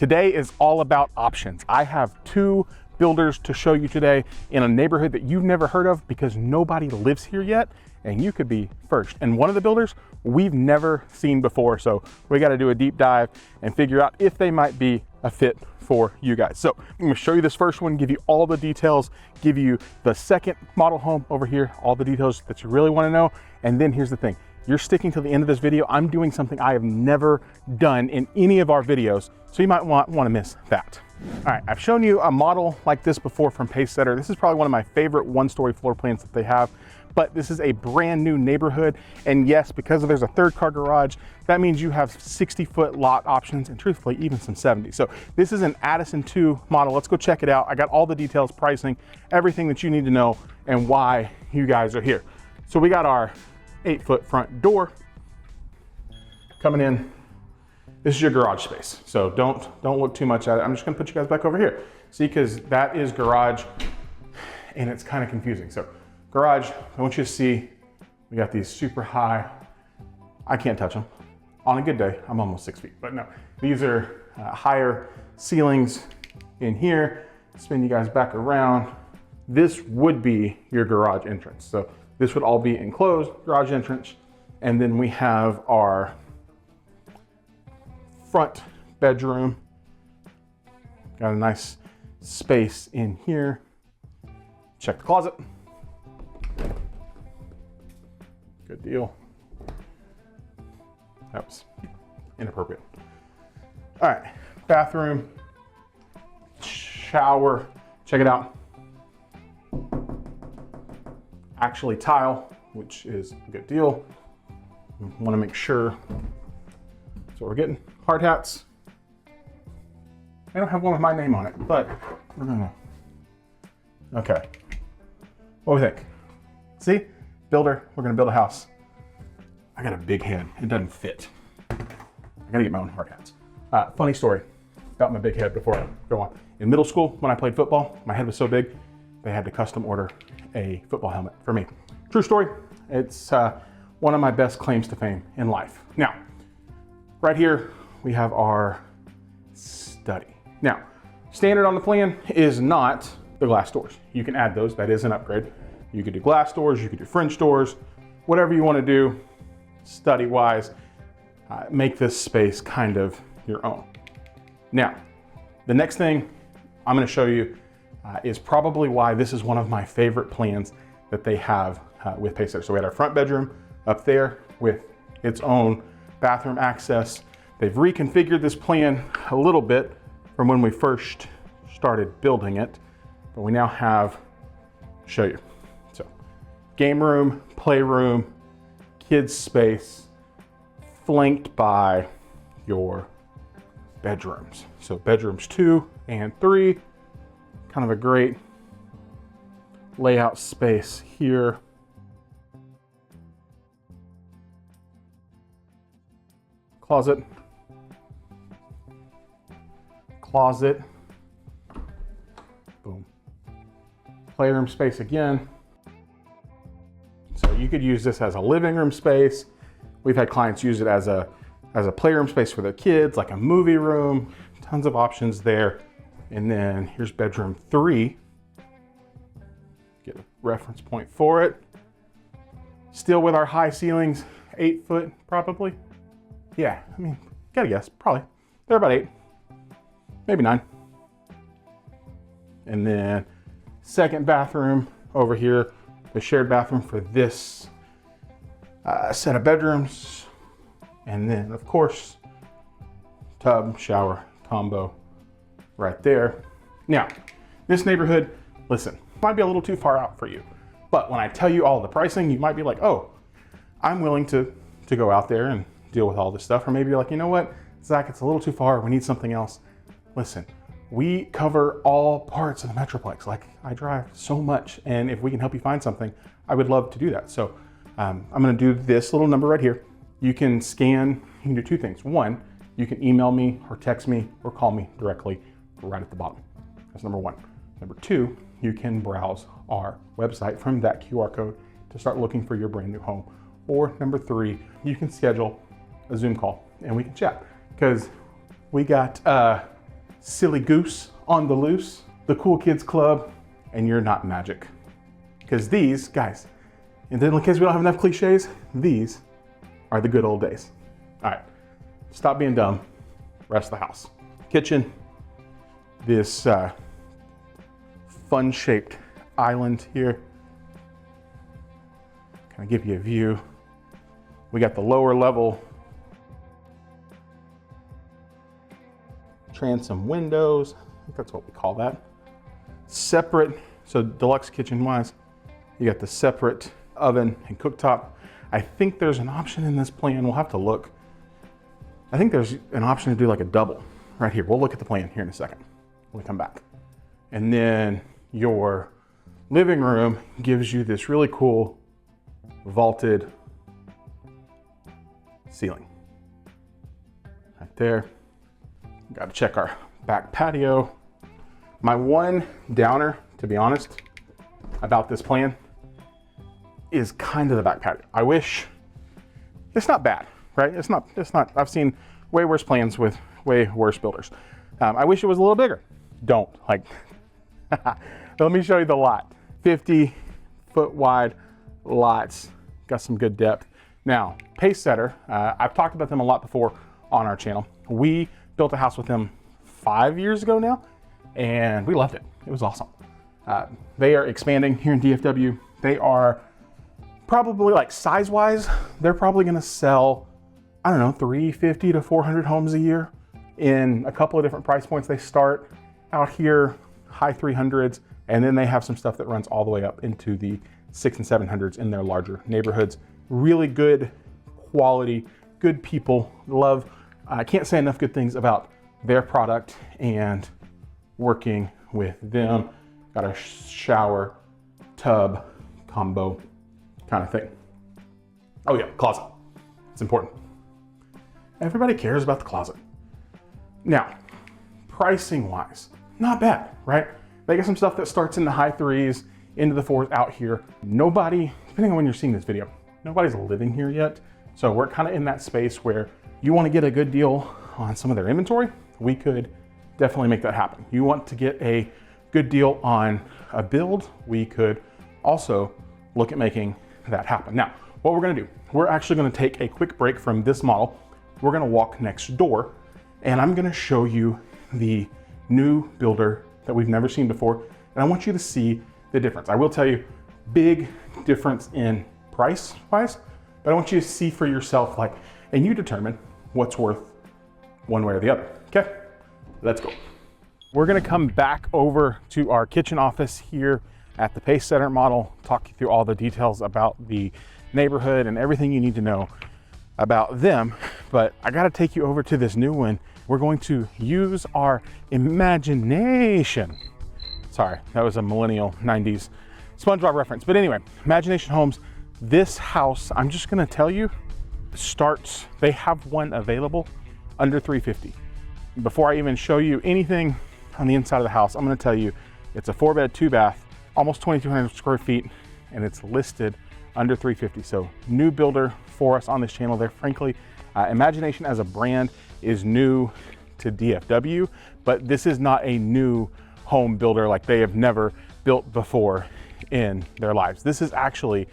Today is all about options. I have two builders to show you today in a neighborhood that you've never heard of because nobody lives here yet, and you could be first. And one of the builders we've never seen before, so we got to do a deep dive and figure out if they might be a fit for you guys. So I'm going to show you this first one, give you all the details, give you the second model home over here, all the details that you really want to know. And then here's the thing, you're sticking to the end of this video. I'm doing something I have never done in any of our videos, so you might want to miss that. All right, I've shown you a model like this before from Pacesetter. This is probably one of my favorite one-story floor plans that they have, but this is a brand new neighborhood. And yes, because there's a third car garage, that means you have 60-foot lot options and truthfully, even some 70. So this is an Addison 2 model. Let's go check it out. I got all the details, pricing, everything that you need to know and why you guys are here. So we got our 8-foot front door coming in. This is your garage space, so don't look too much at it. I'm just gonna put you guys back over here. See, because that is garage, and it's kind of confusing. So garage, I want you to see, we got these super high, I can't touch them. On a good day, I'm almost 6 feet, but no. These are higher ceilings in here. Spin you guys back around. This would be your garage entrance. So this would all be enclosed, garage entrance, and then we have our front bedroom. Got a nice space in here. Check the closet. Good deal. That was inappropriate. All right, bathroom, shower, check it out. Actually tile, which is a good deal. Want to make sure that's what we're getting. Hard hats. I don't have one with my name on it, but we're gonna. Okay. What do we think? See, builder, we're gonna build a house. I got a big head, it doesn't fit. I gotta get my own hard hats. Funny story about my big head before I go on. In middle school, when I played football, my head was so big, they had to custom order a football helmet for me. True story, it's one of my best claims to fame in life. Now, right here, we have our study. Now, standard on the plan is not the glass doors. You can add those, that is an upgrade. You could do glass doors, you could do French doors, whatever you want to do, study-wise, make this space kind of your own. Now, the next thing I'm going to show you is probably why this is one of my favorite plans that they have with Pacesetter. So we had our front bedroom up there with its own bathroom access. They've reconfigured this plan a little bit from when we first started building it, but we now have, show you. So game room, playroom, kids space, flanked by your bedrooms. So bedrooms 2 and 3, kind of a great layout space here. Closet. Closet. Boom. Playroom space again. So you could use this as a living room space. We've had clients use it as a playroom space for their kids, like a movie room. Tons of options there. And then here's bedroom 3. Get a reference point for it. Still with our high ceilings, 8 foot probably. Yeah, I mean, gotta guess, probably. They're about 8, maybe 9. And then second bathroom over here, the shared bathroom for this set of bedrooms. And then of course, tub, shower, combo right there. Now, this neighborhood, listen, might be a little too far out for you, but when I tell you all the pricing, you might be like, oh, I'm willing to go out there and deal with all this stuff. Or maybe you're like, you know what, Zach, it's a little too far, we need something else. Listen, we cover all parts of the Metroplex. Like, I drive so much, and if we can help you find something, I would love to do that. So I'm gonna do this little number right here. You can scan, you can do 2 things. 1, you can email me or text me or call me directly right at the bottom. That's number 1. Number 2, you can browse our website from that QR code to start looking for your brand new home. Or number 3, you can schedule a Zoom call and we can chat, because we got silly goose on the loose, the cool kids club, and you're not magic. Because these, guys, and then in case we don't have enough cliches, these are the good old days. All right, stop being dumb, rest of the house. Kitchen, this fun-shaped island here. Kind of give you a view. We got the lower level transom windows. I think that's what we call that. Separate, so deluxe kitchen wise, you got the separate oven and cooktop. I think there's an option in this plan. We'll have to look. I think there's an option to do like a double right here. We'll look at the plan here in a second when we come back. And then your living room gives you this really cool vaulted ceiling right there. Got to check our back patio. My one downer, to be honest, about this plan is kind of the back patio. I wish, it's not bad, right? It's not, I've seen way worse plans with way worse builders. I wish it was a little bigger. Don't, like, let me show you the lot. 50-foot wide lots, got some good depth. Now, Pace Setter, I've talked about them a lot before on our channel. We built a house with them 5 years ago now, and we loved it. It was awesome. They are expanding here in DFW. They are probably, like, size-wise, they're probably gonna sell, I don't know, 350 to 400 homes a year in a couple of different price points. They start out here, high 300s, and then they have some stuff that runs all the way up into the 600s and 700s in their larger neighborhoods. Really good quality, good people. Love, I can't say enough good things about their product and working with them. Got a shower, tub, combo kind of thing. Oh yeah, closet. It's important. Everybody cares about the closet. Now, pricing wise, not bad, right? They get some stuff that starts in the high 3s, into the 4s out here. Nobody, depending on when you're seeing this video, nobody's living here yet. So we're kind of in that space where you want to get a good deal on some of their inventory. We could definitely make that happen. You want to get a good deal on a build, we could also look at making that happen. Now, what we're gonna do, we're actually gonna take a quick break from this model. We're gonna walk next door, and I'm gonna show you the new builder that we've never seen before, and I want you to see the difference. I will tell you, big difference in price wise, but I want you to see for yourself, like, and you determine what's worth one way or the other. Okay, let's go. We're gonna come back over to our kitchen office here at the Pace Setter model, talk you through all the details about the neighborhood and everything you need to know about them. But I gotta take you over to this new one. We're going to use our imagination. Sorry, that was a millennial 90s SpongeBob reference. But anyway, Imagination Homes, this house, I'm just gonna tell you, starts, they have one available under $350. Before I even show you anything on the inside of the house, I'm gonna tell you, it's a 4-bed, 2-bath, almost 2,200 square feet, and it's listed under $350. So new builder for us on this channel there. Frankly, Imagination as a brand is new to DFW, but this is not a new home builder. Like, they have never built before in their lives. This is actually,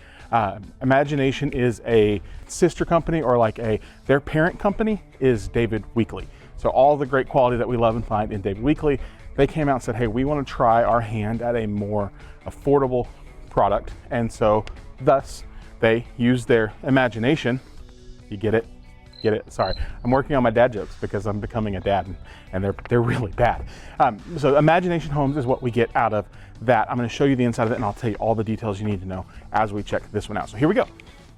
Imagination is a sister company, or like their parent company is David Weekley. So all the great quality that we love and find in David Weekley, they came out and said, hey, we want to try our hand at a more affordable product. And so thus they use their imagination. You get it? Get it? Sorry, I'm working on my dad jokes because I'm becoming a dad, and they're really bad. So Imagination Homes is what we get out of that. I'm going to show you the inside of it, and I'll tell you all the details you need to know as we check this one out. So here we go.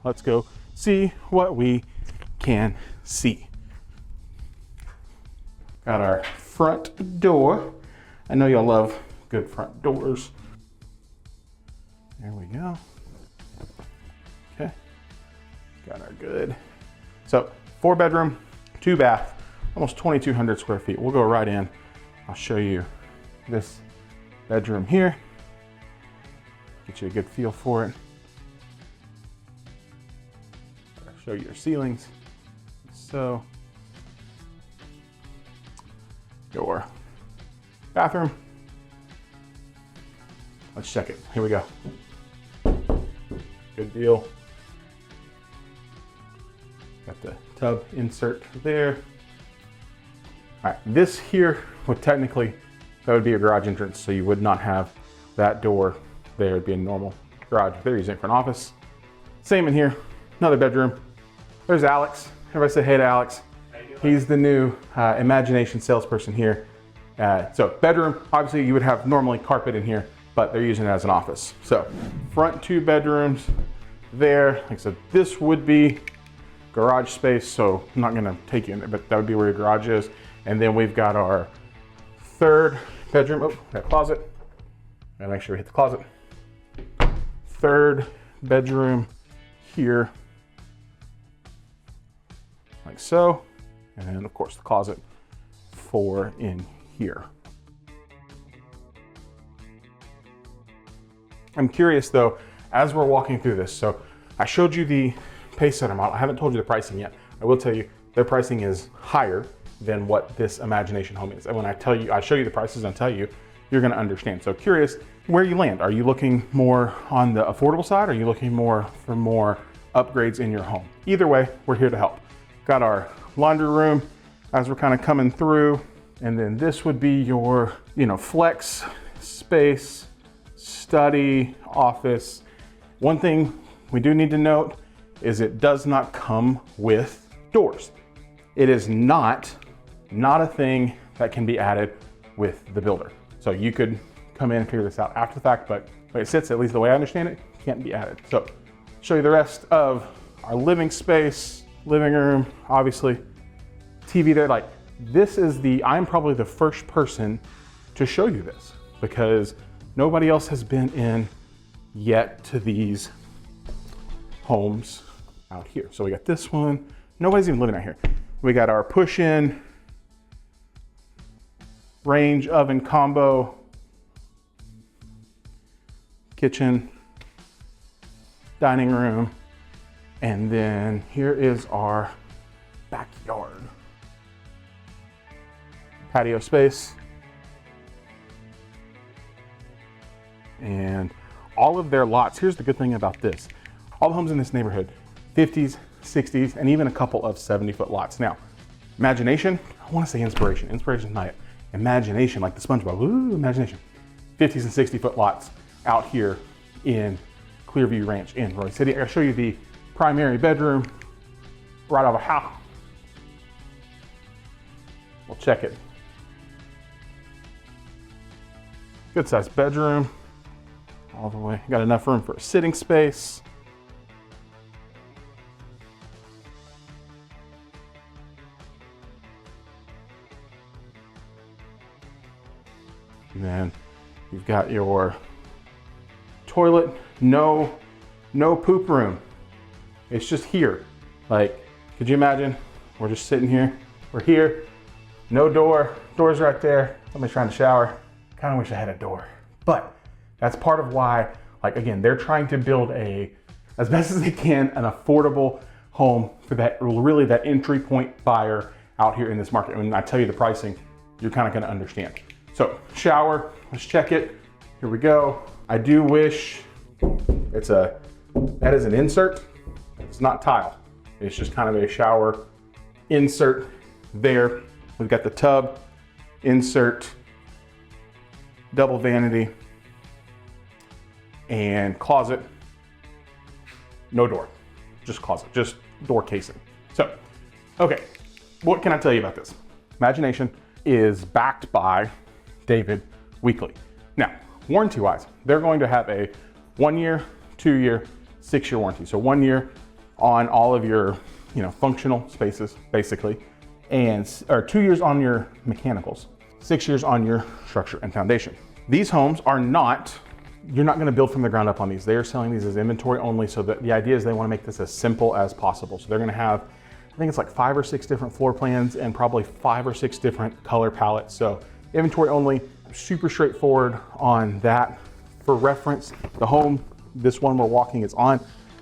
Let's go see what we can see. Got our front door. I know y'all love good front doors. There we go. Okay, got our good. So 4-bedroom, 2-bath, almost 2,200 square feet. We'll go right in. I'll show you this bedroom here. Get you a good feel for it. I'll show you your ceilings. So your bathroom. Let's check it. Here we go. Good deal. Got the tub insert there. All right, this here would technically, that would be a garage entrance, so you would not have that door there. It'd be a normal garage. They're using it for an office. Same in here, another bedroom. There's Alex. Everybody say hey to Alex. He's the new imagination salesperson here. So bedroom, obviously you would have normally carpet in here, but they're using it as an office. So front 2 bedrooms there. Like I said, this would be garage space, so I'm not gonna take you in there, but that would be where your garage is. And then we've got our 3rd bedroom. Oh, that closet. Gotta make sure we hit the closet. 3rd bedroom here, like so. And then of course the closet 4 in here. I'm curious though, as we're walking through this, so I showed you the Pacesetter model. I haven't told you the pricing yet. I will tell you their pricing is higher than what this imagination home is. And when I show you the prices and tell you, you're gonna understand. So curious where you land. Are you looking more on the affordable side? Or are you looking more for more upgrades in your home? Either way, we're here to help. Got our laundry room as we're kind of coming through. And then this would be your, flex space, study, office. One thing we do need to note is it does not come with doors. It is not a thing that can be added with the builder. So you could come in and figure this out after the fact, but the way it sits, at least the way I understand it, can't be added. So show you the rest of our living space, living room, obviously, TV there. Like this is I'm probably the first person to show you this because nobody else has been in yet to these homes out here. So we got this one. Nobody's even living out here. We got our push-in range oven combo, kitchen, dining room, and then here is our backyard. Patio space. And all of their lots, here's the good thing about this. All the homes in this neighborhood, 50s, 60s, and even a couple of 70-foot lots. Now, imagination, I want to say inspiration. Inspiration's not it. Imagination, like the SpongeBob, ooh, imagination. 50s and 60-foot lots out here in Clearview Ranch in Royse City. I'll show you the primary bedroom right out of a house. We'll check it. Good sized bedroom, all the way. Got enough room for a sitting space. And then you've got your toilet, no poop room. It's just here. Like, could you imagine? We're just sitting here, we're here, no door, door's right there. Somebody's trying to shower. Kind of wish I had a door, but that's part of why, like again, they're trying to build as best as they can, an affordable home for that entry point buyer out here in this market. When I tell you the pricing, you're kind of going to understand. So shower, let's check it. Here we go. I do wish that is an insert. It's not tile. It's just kind of a shower insert there. We've got the tub, insert, double vanity, and closet. No door, just closet, just door casing. So, okay, what can I tell you about this? Imagination is backed by David Weekly. Now, warranty-wise, they're going to have a 1 year, 2 year, 6 year warranty. So 1 year on all of your, functional spaces, basically, or 2 years on your mechanicals, 6 years on your structure and foundation. These homes are you're not gonna build from the ground up on these. They are selling these as inventory only, so that the idea is they wanna make this as simple as possible. So they're gonna have, I think it's like 5 or 6 different floor plans and probably 5 or 6 different color palettes. So inventory only, super straightforward on that. For reference, the home, this one we're walking is on,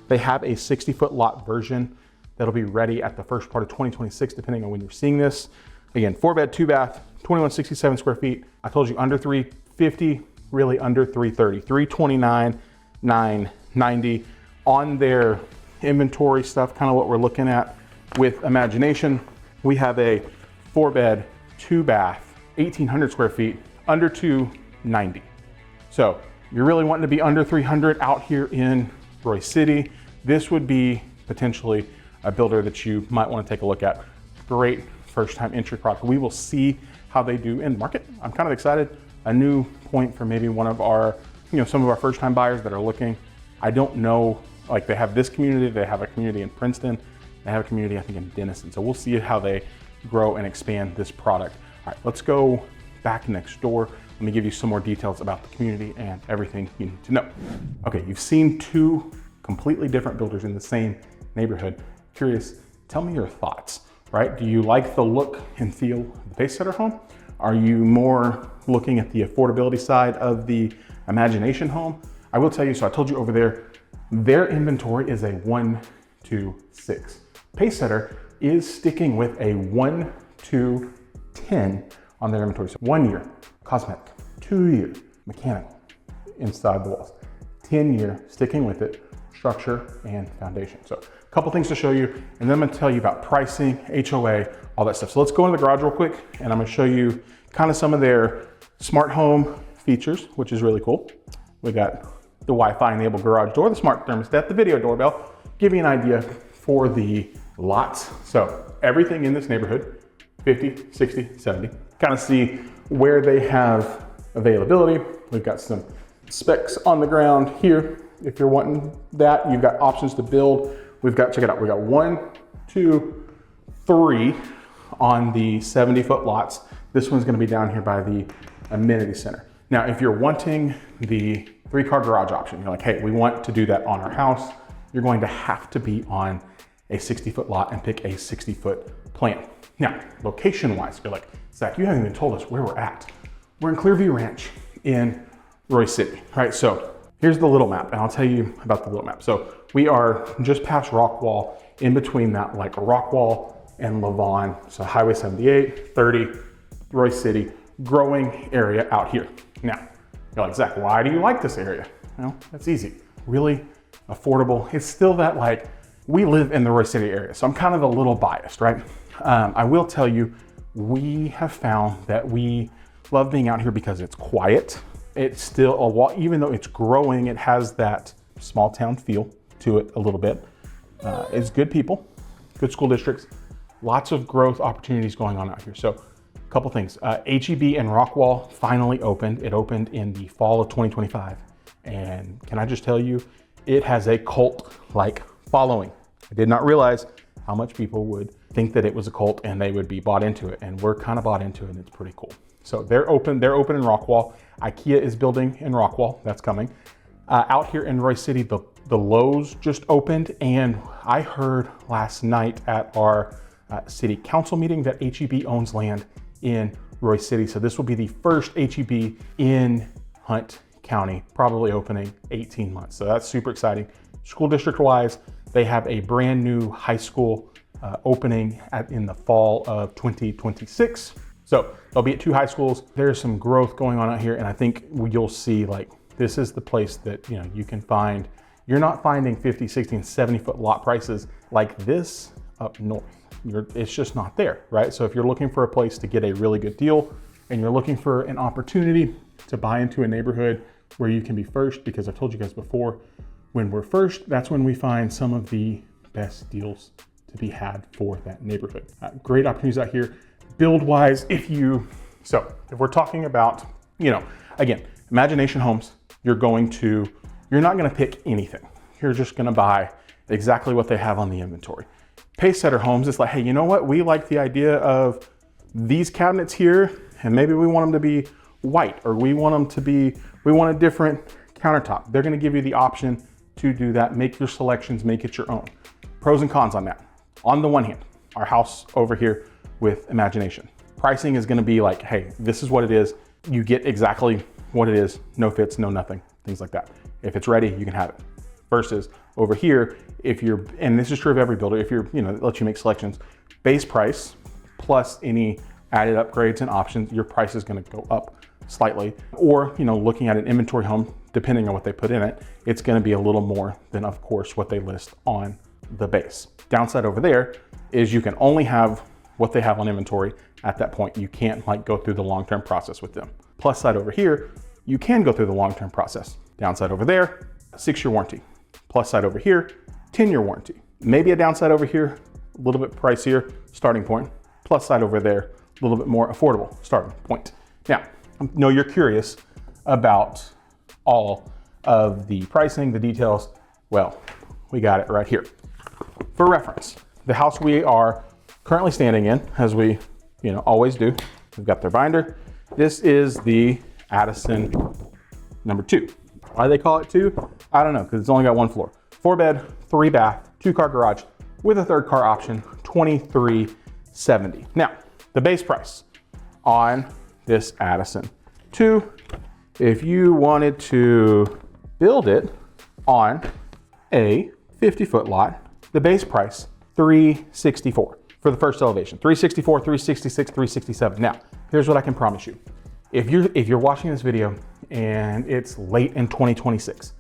they have a 60-foot lot version that'll be ready at the first part of 2026, depending on when you're seeing this. Again, 4 bed, 2 bath, 2167 square feet. I told you under 350, really under 330, 329, 990 on their inventory stuff, kind of what we're looking at with Imagination. We have a 4-bed, 2-bath, 1,800 square feet, under 290. So you're really wanting to be under 300 out here in Royse City. This would be potentially a builder that you might want to take a look at. Great first time entry product. We will see how they do in market. I'm kind of excited. A new point for maybe one of our, some of our first time buyers that are looking. I don't know, like they have this community, they have a community in Princeton, they have a community I think in Denison. So we'll see how they grow and expand this product. All right, let's go back next door. Let me give you some more details about the community and everything you need to know. Okay, you've seen two completely different builders in the same neighborhood. Curious, tell me your thoughts, right? Do you like the look and feel of the Pacesetter home? Are you more looking at the affordability side of the Imagination home? I will tell you, so I told you over there, their inventory is a 1 to 6. Pacesetter is sticking with a 1 to 10 on their inventory. So 1 year cosmetic, 2 year mechanical inside the walls, 10 year sticking with it, structure and foundation. So a couple things to show you, and then I'm gonna tell you about pricing, HOA, all that stuff. So let's go into the garage real quick, and I'm gonna show you kind of some of their smart home features, which is really cool. We got the Wi-Fi enabled garage door, the smart thermostat, the video doorbell, give you an idea for the lots. So everything in this neighborhood, 50, 60, 70, kind of see where they have availability. We've got some specs on the ground here. If you're wanting that, you've got options to build. We've got, check it out, we got 1, 2, 3 on the 70-foot lots. This one's gonna be down here by the amenity center. Now, if you're wanting the 3-car garage option, you're like, hey, we want to do that on our house, you're going to have to be on a 60-foot lot and pick a 60-foot plan. Now, location-wise, you're like, Zach, you haven't even told us where we're at. We're in Clearview Ranch in Royse City, right? So here's the little map, and I'll tell you about the little map. So we are just past Rockwall, in between that, like Rockwall and Lavon. So Highway 78, 30, Royse City, growing area out here. Now, you're like, Zach, why do you like this area? Well, that's easy. Really affordable. It's still that, like, we live in the Royse City area, so I'm kind of a little biased, right? I will tell you, we have found that we love being out here because it's quiet. It's still a lot, even though it's growing, it has that small town feel to it a little bit. It's good people, good school districts, lots of growth opportunities going on out here. So a couple things, HEB and Rockwall finally opened. It opened in the fall of 2025. And can I just tell you, it has a cult-like following. I did not realize how much people would think that it was a cult and they would be bought into it. And we're kind of bought into it, and it's pretty cool. So they're open in Rockwall. IKEA is building in Rockwall, that's coming. Out here in Royse City, the Lowe's just opened, and I heard last night at our city council meeting that HEB owns land in Royse City. So this will be the first HEB in Hunt County, probably opening 18 months. So that's super exciting. School district wise, they have a brand new high school opening in the fall of 2026. So they'll be at 2 high schools. There's some growth going on out here, and I think you'll see, like, this is the place that you can find. You're not finding 50, 60, and 70-foot lot prices like this up north. It's just not there, right? So if you're looking for a place to get a really good deal, and you're looking for an opportunity to buy into a neighborhood where you can be first, because I've told you guys before, when we're first, that's when we find some of the best deals to be had for that neighborhood. Great opportunities out here. Build-wise, if we're talking about, again, Imagination homes, you're not gonna pick anything. You're just gonna buy exactly what they have on the inventory. Pacesetter homes, it's like, hey, you know what? We like the idea of these cabinets here, and maybe we want them to be white, or we want a different countertop. They're gonna give you the option to do that. Make your selections, make it your own. Pros and cons on that. On the one hand, our house over here with Imagination. Pricing is gonna be like, hey, this is what it is. You get exactly what it is, no fits, no nothing, things like that. If it's ready, you can have it. Versus over here, and this is true of every builder, if you're, let you make selections, base price plus any added upgrades and options, your price is going to go up slightly. Or, looking at an inventory home, depending on what they put in it, it's going to be a little more than, of course, what they list on the base. Downside over there is you can only have what they have on inventory at that point. You can't go through the long-term process with them. Plus side over here, you can go through the long-term process. Downside over there, 6-year warranty. Plus side over here, 10-year warranty. Maybe a downside over here, a little bit pricier starting point. Plus side over there, a little bit more affordable starting point. Now, I know you're curious about all of the pricing, the details. Well, we got it right here. For reference, the house we are currently standing in, as we always do, we've got their binder. This is the Addison number 2. Why they call it 2? I don't know, because it's only got 1 floor. 4-bed, 3-bath, 2-car garage with a 3rd car option, $2370. Now, the base price on this Addison 2, if you wanted to build it on a 50-foot lot, the base price, $364 for the first elevation. $364, $366, $367. Now, here's what I can promise you. If you're watching this video and it's late in 2026,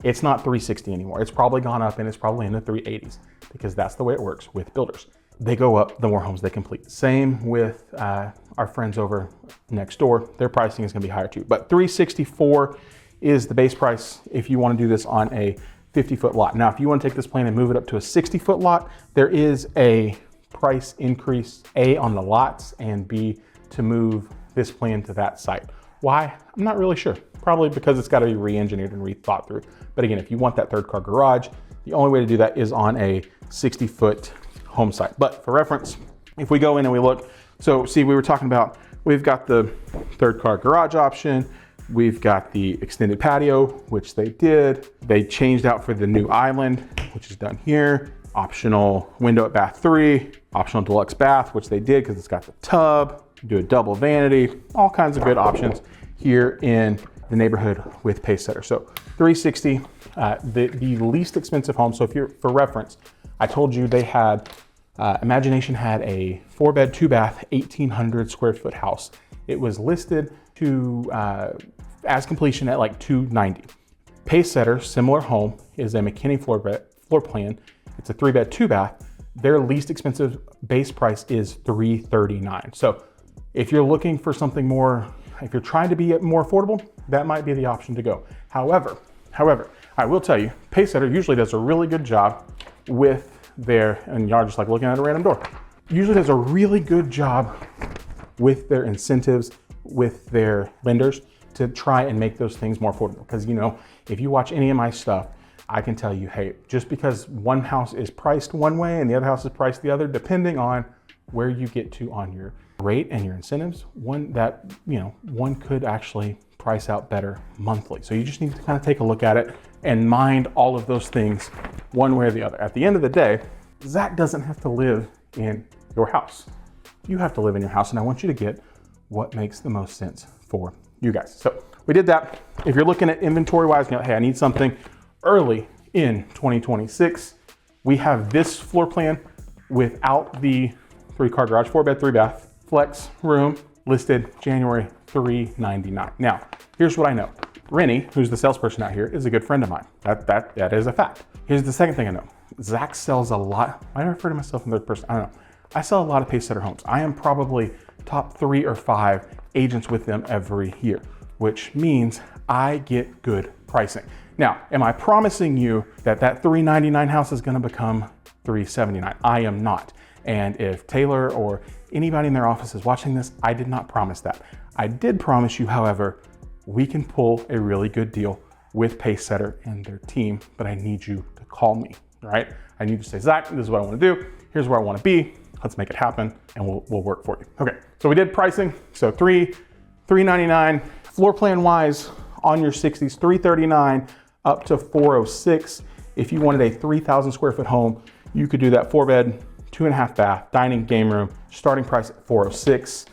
it's not $360 anymore. It's probably gone up and it's probably in the $380s, because that's the way it works with builders. They go up the more homes they complete. Same with our friends over next door. Their pricing is going to be higher too. But $364 is the base price if you want to do this on a 50-foot lot. Now, if you want to take this plan and move it up to a 60-foot lot, there is a price increase, A, on the lots, and B, to move this plan to that site. Why? I'm not really sure. Probably because it's got to be re-engineered and rethought through. But again, if you want that 3rd car garage, the only way to do that is on a 60-foot home site. But for reference, if we go in and we look, so see, we were talking about, we've got the 3rd car garage option. We've got the extended patio, which they did. They changed out for the new island, which is done here. Optional window at bath 3, optional deluxe bath, which they did because it's got the tub, do a double vanity, all kinds of good options here in the neighborhood with Pacesetter. So $360, the least expensive home. So if you're, for reference, I told you they had, Imagination had a 4-bed, 2-bath, 1,800 square foot house. It was listed to, as completion at like $290. Pacesetter, similar home, is a McKinney floor plan. It's a 3-bed, 2-bath. Their least expensive base price is $339. So if you're looking for something more, if you're trying to be more affordable, that might be the option to go. However, I will tell you, Pacesetter usually does a really good job with their, and y'all just like looking at a random door, usually does a really good job with their incentives, with their lenders, to try and make those things more affordable. Because if you watch any of my stuff, I can tell you, hey, just because one house is priced one way and the other house is priced the other, depending on where you get to on your rate and your incentives, one could actually price out better monthly. So you just need to kind of take a look at it and mind all of those things one way or the other. At the end of the day, Zach doesn't have to live in your house. You have to live in your house, and I want you to get what makes the most sense for you guys. So we did that. If you're looking at inventory-wise, hey, I need something early in 2026, we have this floor plan without the 3-car garage, 4-bed, 3-bath, flex room, listed January $399. Now, here's what I know. Rennie, who's the salesperson out here, is a good friend of mine. That is a fact. Here's the second thing I know. Zach sells a lot. Why do I refer to myself in third person? I don't know. I sell a lot of Pacesetter homes. I am probably top 3 or 5 agents with them every year, which means I get good pricing. Now, am I promising you that $399 house is gonna become $379? I am not. And if Taylor or anybody in their office is watching this, I did not promise that. I did promise you, however, we can pull a really good deal with Pacesetter and their team, but I need you to call me, all right? I need you to say, Zach, this is what I wanna do. Here's where I wanna be. Let's make it happen, and we'll work for you. Okay, so we did pricing. So $399, floor plan wise on your 60s, $339 up to $406. If you wanted a 3,000 square foot home, you could do that 4-bed, 2.5 bath, dining, game room, starting price at $406.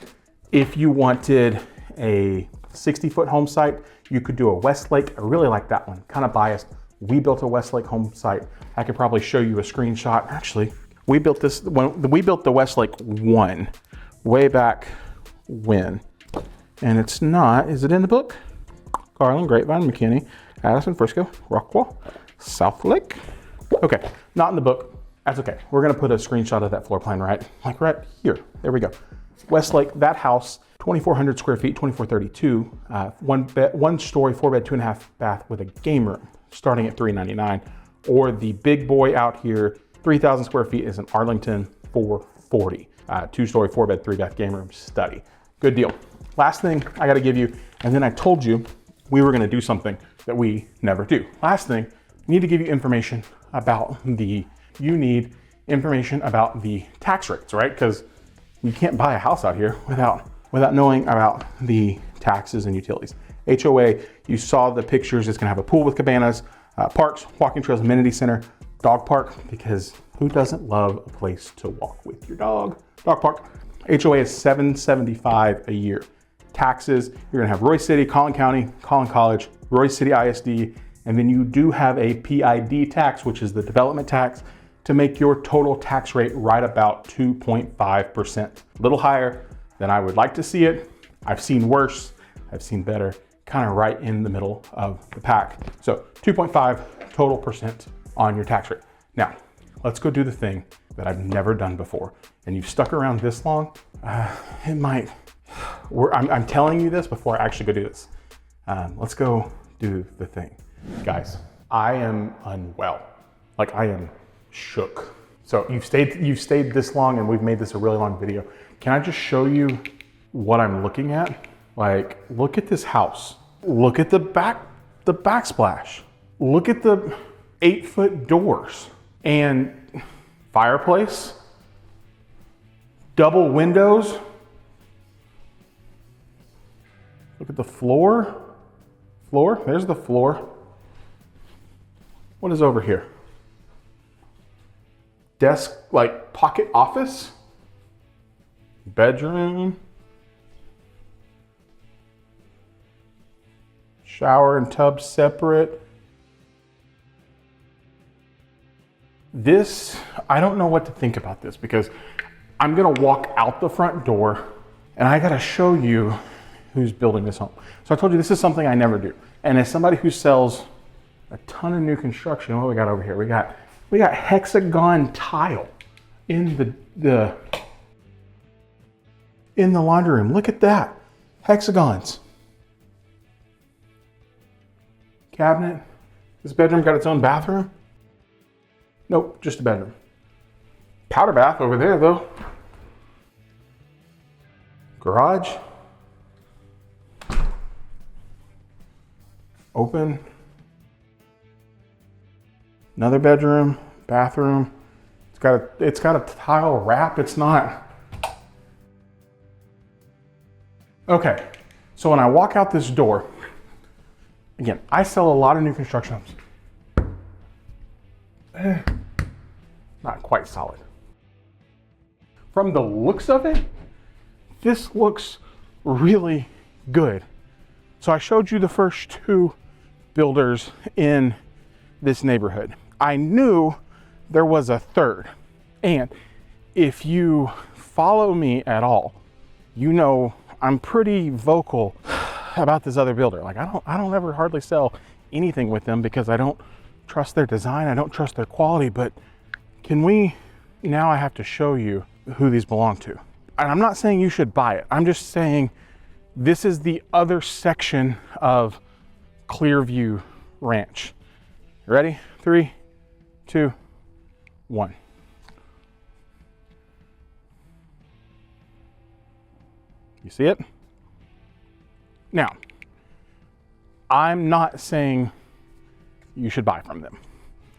If you wanted a 60-foot home site, you could do a Westlake. I really like that one, kind of biased. We built a Westlake home site. I could probably show you a screenshot. Actually, we built the Westlake 1 way back win. And it's not, is it in the book? Garland, Grapevine, McKinney, Addison, Frisco, Rockwall, Southlake. Okay, not in the book. That's okay. We're gonna put a screenshot of that floor plan right here. There we go. Westlake, that house, 2,400 square feet, 2,432, one story, 4-bed, 2.5 bath with a game room, starting at $399. Or the big boy out here, 3,000 square feet, is in Arlington, $440. 2-story, 4-bed, 3-bath game room study. Good deal. Last thing I gotta give you, and then I told you we were gonna do something that we never do. Last thing, I need to give you information about you need information about the tax rates, right? Because you can't buy a house out here without knowing about the taxes and utilities. HOA, you saw the pictures, it's gonna have a pool with cabanas, parks, walking trails, amenity center, dog park, because who doesn't love a place to walk with your dog? Dog park. HOA is $775 a year. Taxes, you're gonna have Royse City, Collin County, Collin College, Royse City ISD, and then you do have a PID tax, which is the development tax, to make your total tax rate right about 2.5%. A little higher than I would like to see it. I've seen worse, I've seen better, kind of right in the middle of the pack. So 2.5 total percent on your tax rate. Now, let's go do the thing that I've never done before. And you've stuck around this long, it might, I'm telling you this before I actually go do this. Let's go do the thing. Guys, I am unwell. Like, I am shook. So you've stayed this long and we've made this a really long video. Can I just show you what I'm looking at? Like, look at this house. Look at the backsplash. Look at the 8-foot doors and fireplace, double windows. Look at the floor. There's the floor. What is over here? Desk, like pocket office, bedroom, shower and tub separate. This, I don't know what to think about this because I'm gonna walk out the front door and I gotta show you who's building this home. So I told you this is something I never do. And as somebody who sells a ton of new construction, what do we got over here? We got hexagon tile in the laundry room. Look at that, hexagons. Cabinet. This bedroom got its own bathroom? Nope, just a bedroom. Powder bath over there though. Garage. Open. Another bedroom, bathroom. It's got a tile wrap. It's not. Okay, so when I walk out this door, again, I sell a lot of new construction homes. Not quite solid. From the looks of it, this looks really good. So I showed you the first two builders in this neighborhood. I knew there was a third. And if you follow me at all, you know I'm pretty vocal about this other builder. Like I don't ever hardly sell anything with them because I don't trust their design, I don't trust their quality, but now I have to show you who these belong to. And I'm not saying you should buy it. I'm just saying this is the other section of Clearview Ranch. Ready? 3, 2, 1. You see it? Now, I'm not saying you should buy from them.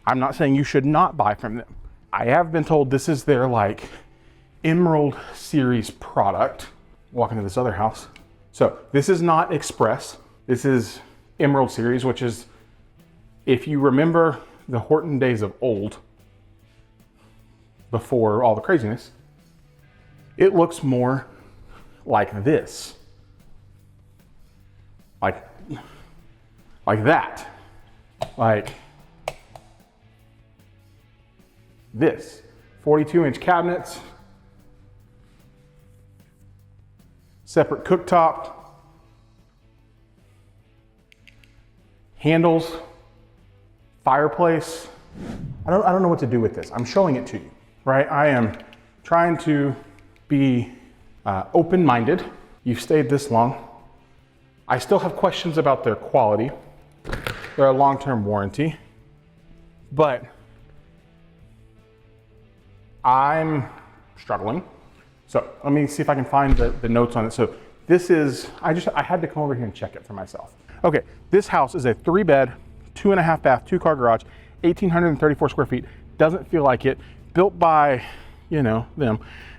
I'm not saying you should not buy from them. I have been told this is their like Emerald Series product. Walk into this other house. So this is not Express. This is Emerald Series, which is, if you remember the Horton days of old, before all the craziness, it looks more like this. Like that. Like this. 42-inch cabinets. separate cooktop, handles, fireplace. I don't know what to do with this. I'm showing it to you, right? I am trying to be open-minded. You've stayed this long. I still have questions about their quality. They're a long-term warranty, but I'm struggling. So let me see if I can find the notes on it. So this is, I had to come over here and check it for myself. Okay, this house is a 3-bed, 2.5 bath, 2-car garage, 1,834 square feet. Doesn't feel like it. Built by, you know, them.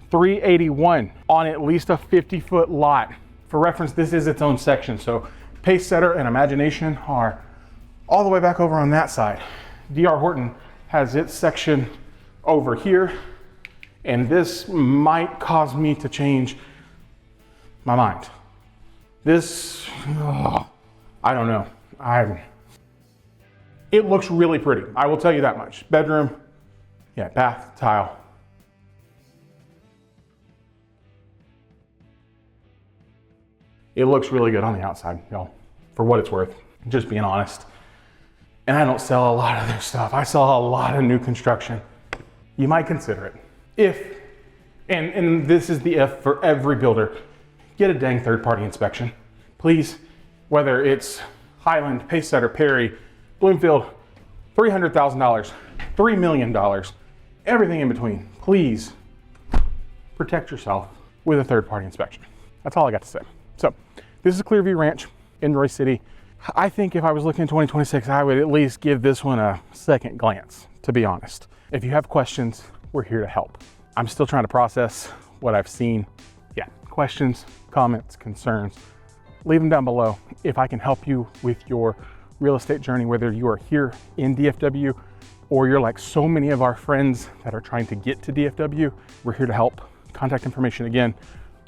381 on at least a 50-foot lot. For reference, this is its own section. So Pace Setter and Imagination are all the way back over on that side. D.R. Horton has its section over here. And this might cause me to change my mind. This, I don't know. It looks really pretty. I will tell you that much. Bedroom, yeah, bath, tile. It looks really good on the outside, y'all, for what it's worth, just being honest. And I don't sell a lot of their stuff. I sell a lot of new construction. You might consider it. If, and this is the if for every builder, get a dang third-party inspection. Please, whether it's Highland, Pace Setter, Perry, Bloomfield, $300,000, $3 million, everything in between, please protect yourself with a third-party inspection. That's all I got to say. So this is Clearview Ranch in Royse City. I think if I was looking at 2026, I would at least give this one a second glance, to be honest. If you have questions, we're here to help. I'm still trying to process what I've seen. Yeah, questions, comments, concerns, leave them down below. If I can help you with your real estate journey, whether you are here in DFW or you're like so many of our friends that are trying to get to DFW, we're here to help. Contact information again,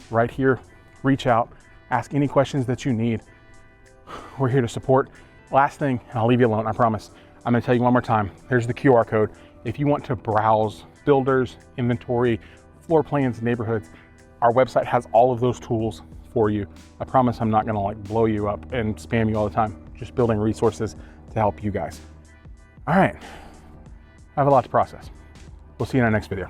right here. Reach out, ask any questions that you need. We're here to support. Last thing, and I'll leave you alone, I promise. I'm gonna tell you one more time. There's the QR code. If you want to browse builders, inventory, floor plans, neighborhoods, our website has all of those tools for you. I promise I'm not gonna like blow you up and spam you all the time. Just building resources to help you guys. All right, I have a lot to process. We'll see you in our next video.